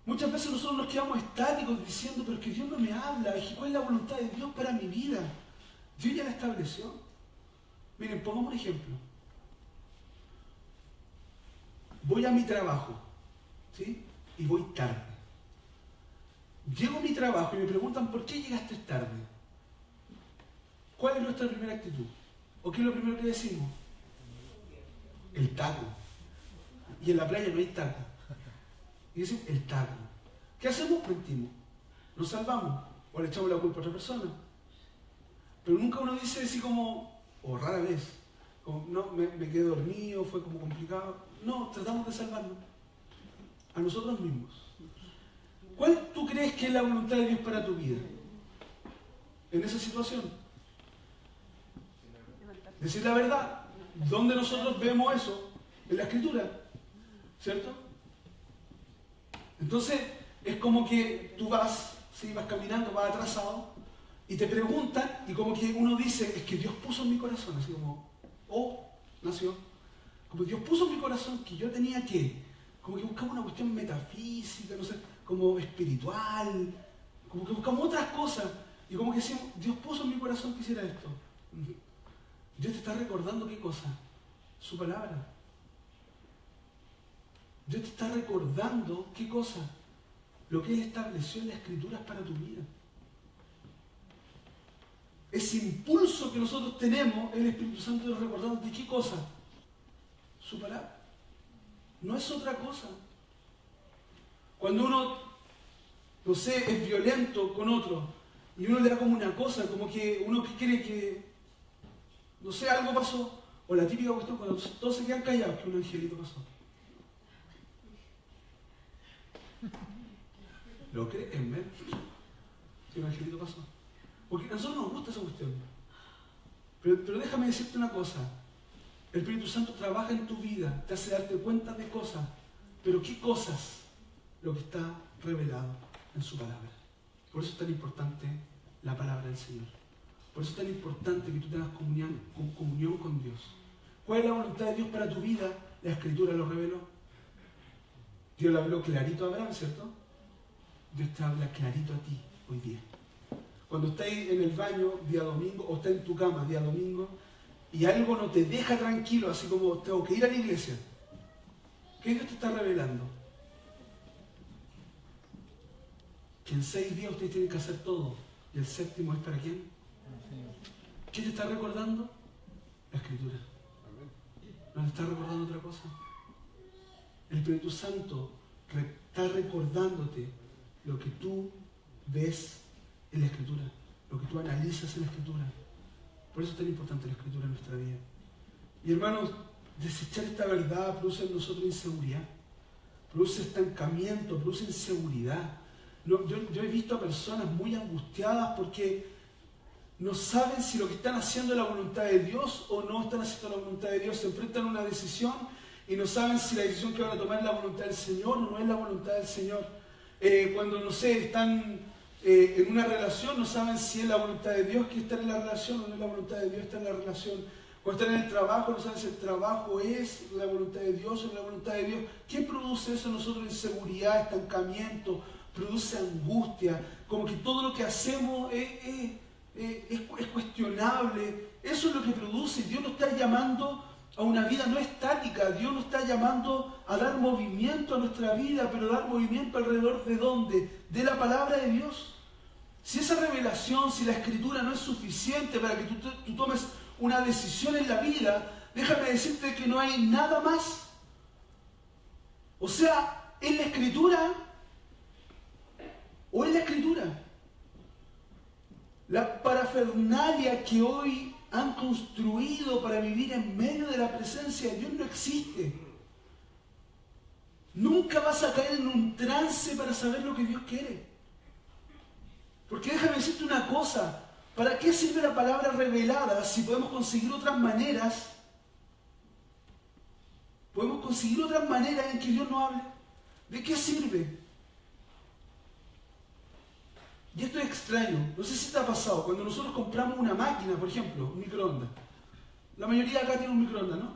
Muchas veces nosotros nos quedamos estáticos diciendo, pero es que Dios no me habla, ¿cuál es la voluntad de Dios para mi vida? Dios ya la estableció. Miren, pongamos un ejemplo. Voy a mi trabajo, ¿sí? Y voy tarde. Llego a mi trabajo y me preguntan, ¿por qué llegaste tarde? ¿Cuál es nuestra primera actitud? ¿O qué es lo primero que decimos? El taco. Y en la playa no hay taco. Y dicen, el taco. ¿Qué hacemos? Mentimos. Nos salvamos. O le echamos la culpa a otra persona. Pero nunca uno dice así como, o rara vez, como, no, me quedé dormido, fue como complicado. No, tratamos de salvarnos. A nosotros mismos. ¿Cuál tú crees que es la voluntad de Dios para tu vida? En esa situación. Decir la verdad. ¿Dónde nosotros vemos eso? En la Escritura. ¿Cierto? Entonces, es como que tú vas, ¿sí? Vas caminando, vas atrasado, y te preguntan, y como que uno dice, es que Dios puso en mi corazón, así como, nació. Como Dios puso en mi corazón que yo tenía que, como que buscamos una cuestión metafísica, no sé, como espiritual, como que buscamos otras cosas, y como que decimos, Dios puso en mi corazón que hiciera esto. Dios te está recordando qué cosa, su palabra. Dios te está recordando qué cosa, lo que Él estableció en las Escrituras para tu vida. Ese impulso que nosotros tenemos, el Espíritu Santo nos recordando de qué cosa, su palabra. No es otra cosa. Cuando uno, no sé, es violento con otro y uno le da como una cosa, como que uno quiere que, no sé, algo pasó, o la típica cuestión cuando todos se quedan callados, que un angelito pasó. ¿Lo creen, ven? Que un angelito pasó. Porque a nosotros nos gusta esa cuestión. Pero déjame decirte una cosa. El Espíritu Santo trabaja en tu vida, te hace darte cuenta de cosas. Pero ¿qué cosas? Lo que está revelado en su palabra. Por eso es tan importante la palabra del Señor. Por eso es tan importante que tú tengas comunión con Dios. ¿Cuál es la voluntad de Dios para tu vida? La Escritura lo reveló. Dios le habló clarito a Abraham, ¿cierto? Dios te habla clarito a ti hoy día. Cuando estás en el baño día domingo, o estás en tu cama día domingo, y algo no te deja tranquilo, así como tengo que ir a la iglesia, ¿qué Dios te está revelando? Que en 6 días ustedes tienen que hacer todo, y el séptimo es para quién. ¿Qué te está recordando? La Escritura. ¿No te está recordando otra cosa? El Espíritu Santo está recordándote lo que tú ves en la Escritura, lo que tú analizas en la Escritura. Por eso es tan importante la Escritura en nuestra vida. Y hermanos, desechar esta verdad produce en nosotros inseguridad, produce estancamiento, produce inseguridad. Yo he visto a personas muy angustiadas porque no saben si lo que están haciendo es la voluntad de Dios o no están haciendo la voluntad de Dios. Se enfrentan a una decisión y no saben si la decisión que van a tomar es la voluntad del Señor o no es la voluntad del Señor. Cuando, no sé, están en una relación, no saben si es la voluntad de Dios que está en la relación o no es la voluntad de Dios que está en la relación. Cuando están en el trabajo, no saben si el trabajo es la voluntad de Dios o no es la voluntad de Dios. ¿Qué produce eso en nosotros? Inseguridad, estancamiento, produce angustia, como que todo lo que hacemos es cuestionable. Eso es lo que produce. Dios nos está llamando a una vida no estática. Dios nos está llamando a dar movimiento a nuestra vida, pero dar movimiento alrededor ¿de dónde? De la palabra de Dios. Si esa revelación, si la Escritura no es suficiente para que tú tomes una decisión en la vida, déjame decirte que no hay nada más. O sea, ¿es la Escritura o es la Escritura? La parafernalia que hoy han construido para vivir en medio de la presencia de Dios no existe. Nunca vas a caer en un trance para saber lo que Dios quiere. Porque déjame decirte una cosa, ¿para qué sirve la palabra revelada si podemos conseguir otras maneras? Podemos conseguir otras maneras en que Dios nos hable. ¿De qué sirve? Y esto es extraño. No sé si te ha pasado. Cuando nosotros compramos una máquina, por ejemplo, un microondas. La mayoría acá tiene un microondas, ¿no?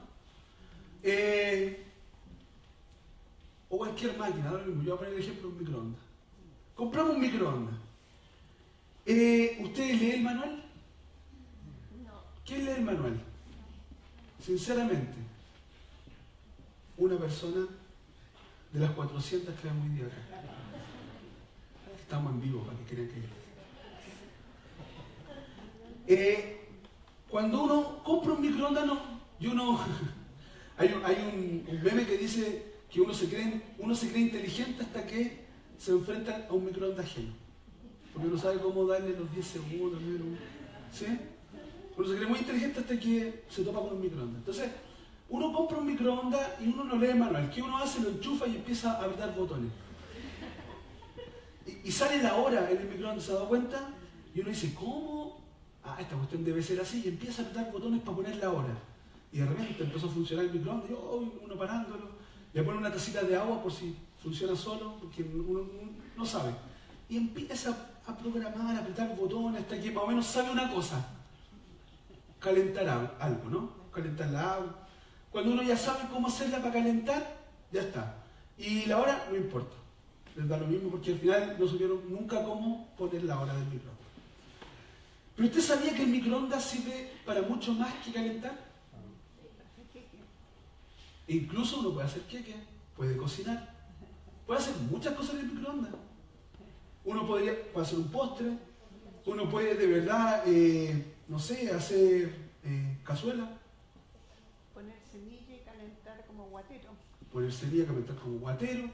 O cualquier máquina, ahora mismo. Yo voy a poner el ejemplo de un microondas. Compramos un microondas. ¿Ustedes leen el manual? No. ¿Quién lee el manual? Sinceramente, una persona de las 400 que vemos hoy día acá. Estamos en vivo para que crean que cuando uno compra un microondas, hay un meme que dice que uno se cree inteligente hasta que se enfrenta a un microondas ajeno. Porque uno sabe cómo darle los 10 segundos, ¿sí? Uno se cree muy inteligente hasta que se topa con un microondas. Entonces, uno compra un microondas y uno no lee el manual. ¿Qué uno hace? Lo enchufa y empieza a apretar botones. Y sale la hora en el microondas, ¿se ha dado cuenta? Y uno dice, ¿cómo? Esta cuestión debe ser así. Y empieza a apretar botones para poner la hora. Y de repente empezó a funcionar el microondas, y uno parándolo. Le pone una tacita de agua por si funciona solo, porque uno no sabe. Y empieza a programar, a apretar botones, hasta que más o menos sabe una cosa. Calentar algo, ¿no? Calentar la agua. Cuando uno ya sabe cómo hacerla para calentar, ya está. Y la hora no importa. Les da lo mismo porque al final no supieron nunca cómo poner la hora del microondas. ¿Pero usted sabía que el microondas sirve para mucho más que calentar? E incluso uno puede hacer queque, puede cocinar, puede hacer muchas cosas en el microondas. Uno puede hacer un postre, uno puede de verdad, no sé, hacer cazuela. Poner semilla y calentar como guatero. Poner semilla, calentar como guatero.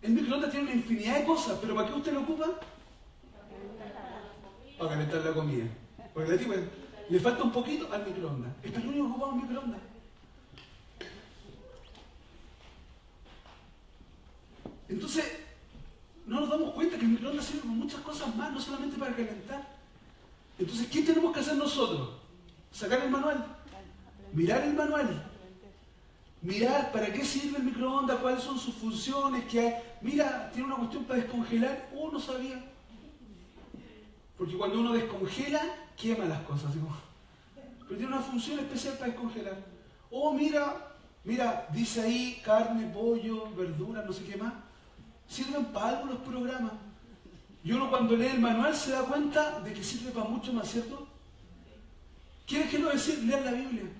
El microondas tiene una infinidad de cosas, pero ¿para qué usted lo ocupa? Para calentar la comida. Porque le digo, le falta un poquito al microondas. Esto es lo único que ocupamos en microondas. Entonces, no nos damos cuenta que el microondas sirve para muchas cosas más, no solamente para calentar. Entonces, ¿qué tenemos que hacer nosotros? Sacar el manual, mirar el manual, mirar para qué sirve el microondas, cuáles son sus funciones, que hay. Mira, tiene una cuestión para descongelar, no sabía. Porque cuando uno descongela, quema las cosas. ¿Sí? Pero tiene una función especial para descongelar. Mira, dice ahí carne, pollo, verdura, no sé qué más. Sirven para algo los programas. Y uno cuando lee el manual se da cuenta de que sirve para mucho más, ¿cierto? ¿Quieres que no decir? Leer la Biblia.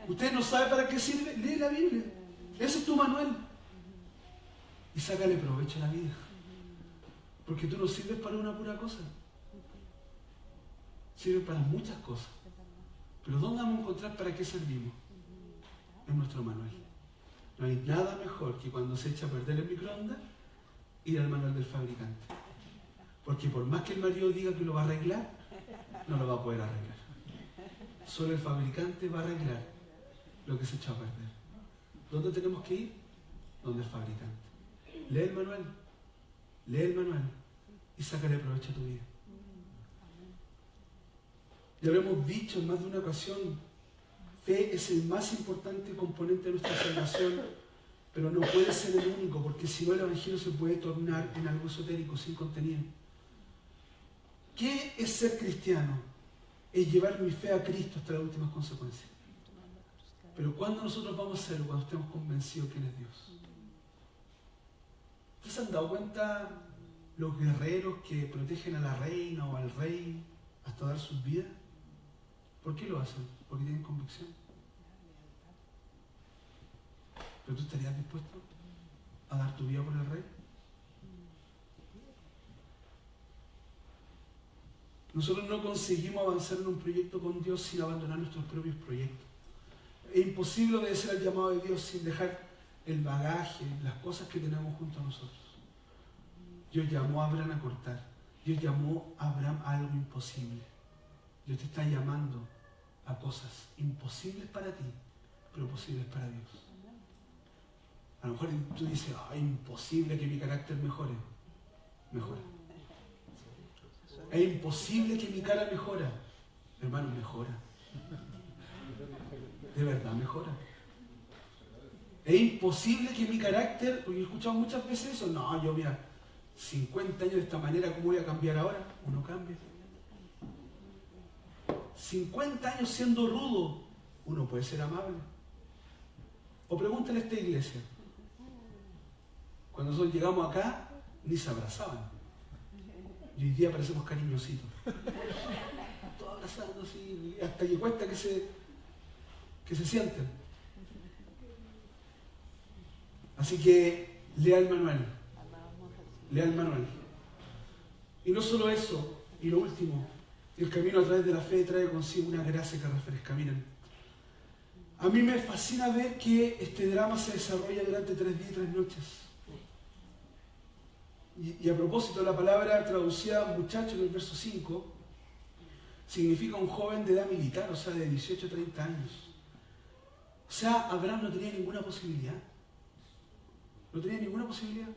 ¿Usted no sabe para qué sirve? Lee la Biblia. Ese es tu manual. Y sácale provecho a la vida. Porque tú no sirves para una pura cosa. Sirve para muchas cosas. Pero ¿dónde vamos a encontrar para qué servimos? En nuestro manual. No hay nada mejor que cuando se echa a perder el microondas, ir al manual del fabricante. Porque por más que el marido diga que lo va a arreglar, no lo va a poder arreglar. Solo el fabricante va a arreglar lo que se echó a perder. ¿Dónde tenemos que ir? Donde el fabricante. Lee el manual y sácale provecho a tu vida. Ya lo hemos dicho en más de una ocasión, fe es el más importante componente de nuestra salvación, pero no puede ser el único, porque si no el Evangelio se puede tornar en algo esotérico, sin contenido. ¿Qué es ser cristiano? Es llevar mi fe a Cristo hasta las últimas consecuencias. Pero ¿cuándo nosotros vamos a hacerlo? Cuando estemos convencidos que Él es Dios. ¿Ustedes se han dado cuenta los guerreros que protegen a la reina o al rey hasta dar sus vidas? ¿Por qué lo hacen? Porque tienen convicción. ¿Pero tú estarías dispuesto a dar tu vida por el rey? Nosotros no conseguimos avanzar en un proyecto con Dios sin abandonar nuestros propios proyectos. Es imposible obedecer al llamado de Dios sin dejar el bagaje, las cosas que tenemos junto a nosotros. Dios llamó a Abraham a cortar. Dios llamó a Abraham a algo imposible. Dios te está llamando a cosas imposibles para ti, pero posibles para Dios. mejor tú dices, es imposible que mi carácter mejore. Mejora. Es imposible que mi cara mejore. Hermano, mejora. De verdad mejora. Es imposible que mi carácter, porque he escuchado muchas veces eso, no, yo mira, 50 años de esta manera, ¿cómo voy a cambiar ahora? Uno cambia. 50 años siendo rudo, uno puede ser amable. O pregúntale a esta iglesia. Cuando nosotros llegamos acá, ni se abrazaban. Y hoy día parecemos cariñositos. Todos abrazando así, hasta que cuesta que se sienten. Así que lea el manual. Lea el manual. Y no solo eso, y lo último, el camino a través de la fe trae consigo una gracia que refresca. Miren, a mí me fascina ver que este drama se desarrolla durante 3 días y 3 noches. Y a propósito, la palabra traducida muchacho en el verso 5 significa un joven de edad militar, o sea, de 18 a 30 años. O sea, Abraham no tenía ninguna posibilidad. No tenía ninguna posibilidad.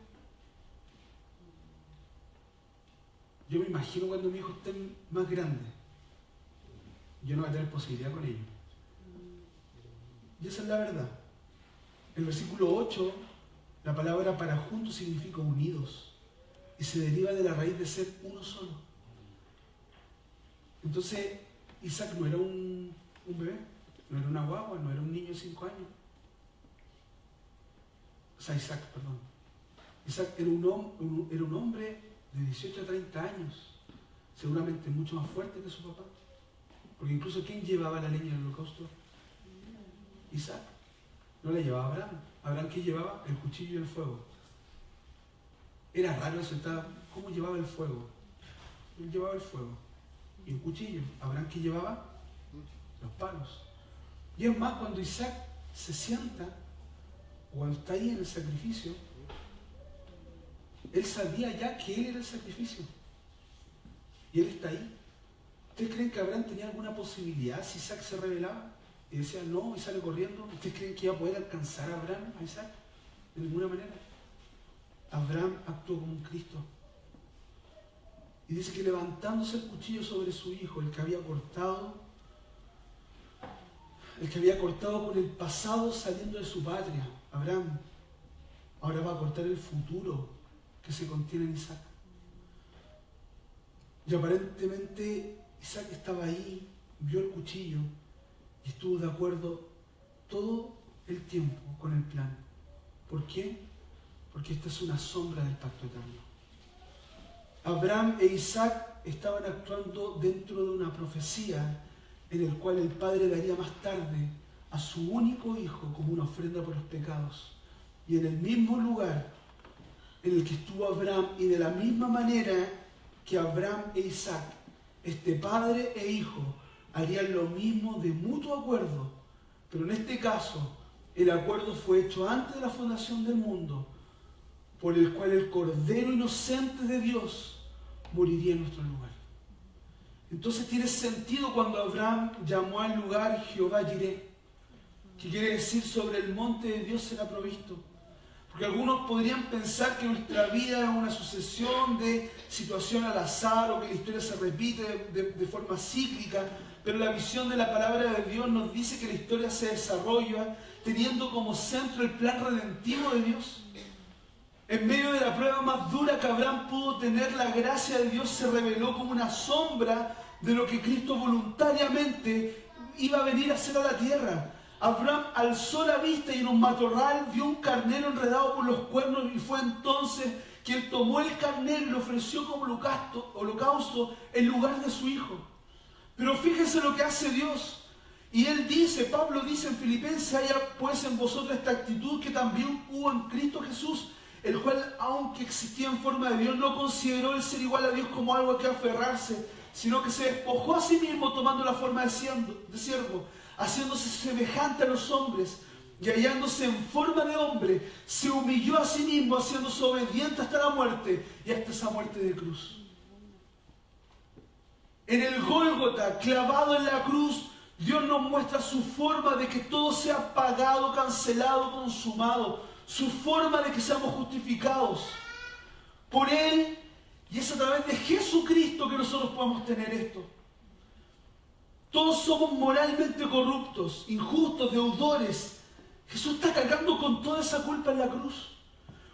Yo me imagino cuando mis hijos estén más grandes, yo no voy a tener posibilidad con ellos. Y esa es la verdad. En el versículo 8, la palabra para juntos significa unidos. Y se deriva de la raíz de ser uno solo. Entonces, Isaac no era un bebé, no era una guagua, no era un niño de 5 años. O sea, Isaac era un hombre de 18 a 30 años, seguramente mucho más fuerte que su papá. Porque incluso, ¿quién llevaba la leña del holocausto? Isaac. No la llevaba Abraham. Abraham, ¿qué llevaba? El cuchillo y el fuego. Era raro eso, ¿cómo llevaba el fuego? Él llevaba el fuego y un cuchillo. Abraham, ¿qué llevaba? Los palos. Y es más, cuando Isaac se sienta, o cuando está ahí en el sacrificio, él sabía ya que él era el sacrificio. Y él está ahí. ¿Ustedes creen que Abraham tenía alguna posibilidad si Isaac se rebelaba? Y decía no, y sale corriendo. ¿Ustedes creen que iba a poder alcanzar a Abraham, a Isaac? De ninguna manera. Abraham actuó como un Cristo. Y dice que levantándose el cuchillo sobre su hijo, el que había cortado con el pasado saliendo de su patria, Abraham, ahora va a cortar el futuro que se contiene en Isaac. Y aparentemente Isaac estaba ahí, vio el cuchillo y estuvo de acuerdo todo el tiempo con el plan. ¿Por qué? Porque esta es una sombra del pacto eterno. Abraham e Isaac estaban actuando dentro de una profecía en el cual el Padre daría más tarde a su único hijo como una ofrenda por los pecados. Y en el mismo lugar en el que estuvo Abraham, y de la misma manera que Abraham e Isaac, este padre e hijo, harían lo mismo de mutuo acuerdo, pero en este caso el acuerdo fue hecho antes de la fundación del mundo, por el cual el Cordero inocente de Dios moriría en nuestro lugar. Entonces tiene sentido cuando Abraham llamó al lugar Jehová Jireh, que quiere decir sobre el monte de Dios será provisto. Porque algunos podrían pensar que nuestra vida es una sucesión de situaciones al azar, o que la historia se repite de forma cíclica, pero la visión de la palabra de Dios nos dice que la historia se desarrolla teniendo como centro el plan redentivo de Dios. En medio de la prueba más dura que Abraham pudo tener, la gracia de Dios se reveló como una sombra de lo que Cristo voluntariamente iba a venir a hacer a la tierra. Abraham alzó la vista y en un matorral vio un carnero enredado por los cuernos, y fue entonces que él tomó el carnero y lo ofreció como holocausto en lugar de su hijo. Pero fíjense lo que hace Dios. Y él dice, Pablo dice en Filipenses, haya pues en vosotros esta actitud que también hubo en Cristo Jesús, el cual, aunque existía en forma de Dios, no consideró el ser igual a Dios como algo a que aferrarse, sino que se despojó a sí mismo tomando la forma de siervo, haciéndose semejante a los hombres, y hallándose en forma de hombre, se humilló a sí mismo, haciéndose obediente hasta la muerte, y hasta esa muerte de cruz. En el Gólgota, clavado en la cruz, Dios nos muestra su forma de que todo sea pagado, cancelado, consumado. su forma de que seamos justificados por Él, y es a través de Jesucristo que nosotros podemos tener esto. Todos somos moralmente corruptos, injustos, deudores. Jesús está cargando con toda esa culpa en la cruz,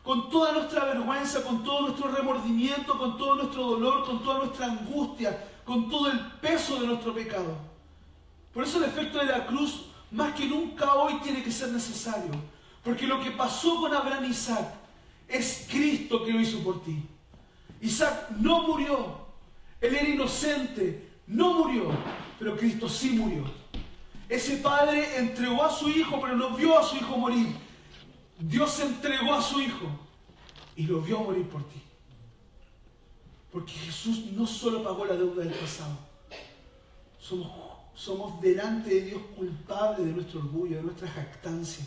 con toda nuestra vergüenza, con todo nuestro remordimiento, con todo nuestro dolor, con toda nuestra angustia, con todo el peso de nuestro pecado. Por eso el efecto de la cruz, más que nunca hoy, tiene que ser necesario. Porque lo que pasó con Abraham e Isaac es Cristo que lo hizo por ti. Isaac no murió. Él era inocente, no murió, pero Cristo sí murió. Ese padre entregó a su hijo, pero no vio a su hijo morir. Dios entregó a su hijo y lo vio morir por ti. Porque Jesús no solo pagó la deuda del pasado. Somos delante de Dios culpables de nuestro orgullo, de nuestra jactancia.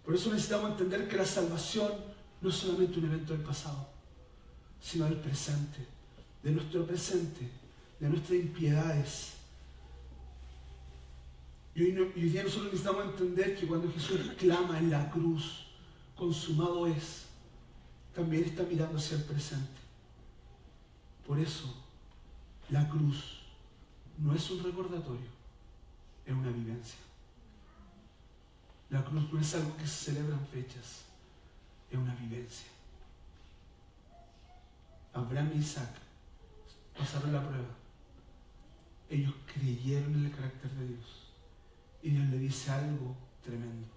Por eso necesitamos entender que la salvación no es solamente un evento del pasado, sino del presente, de nuestro presente, de nuestras impiedades. Y hoy día nosotros necesitamos entender que cuando Jesús clama en la cruz, consumado es, también está mirando hacia el presente. Por eso, la cruz no es un recordatorio, es una vivencia. La cruz no es algo que se celebra en fechas, es una vivencia. Abraham y Isaac pasaron la prueba. Ellos creyeron en el carácter de Dios. Y Dios le dice algo tremendo.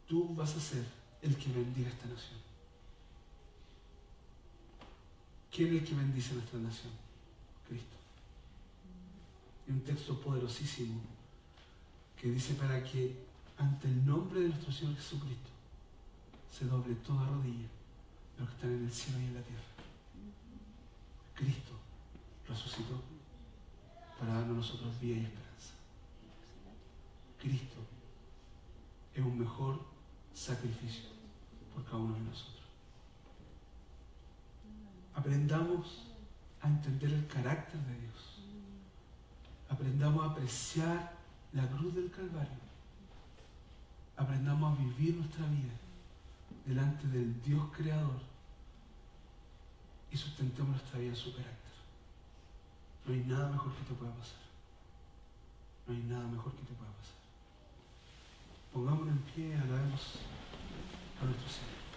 Tú vas a ser el que bendiga esta nación. ¿Quién es el que bendice nuestra nación? Cristo. Y un texto poderosísimo que dice para que ante el nombre de nuestro Señor Jesucristo se doble toda rodilla de los que están en el cielo y en la tierra. Cristo resucitó para darnos a nosotros vida y esperanza. Cristo es un mejor sacrificio por cada uno de nosotros. Aprendamos a entender el carácter de Dios. Aprendamos a apreciar la cruz del Calvario. Aprendamos a vivir nuestra vida delante del Dios Creador y sustentemos nuestra vida en su carácter. No hay nada mejor que te pueda pasar. No hay nada mejor que te pueda pasar. Pongámonos en pie y alabemos a nuestro Señor.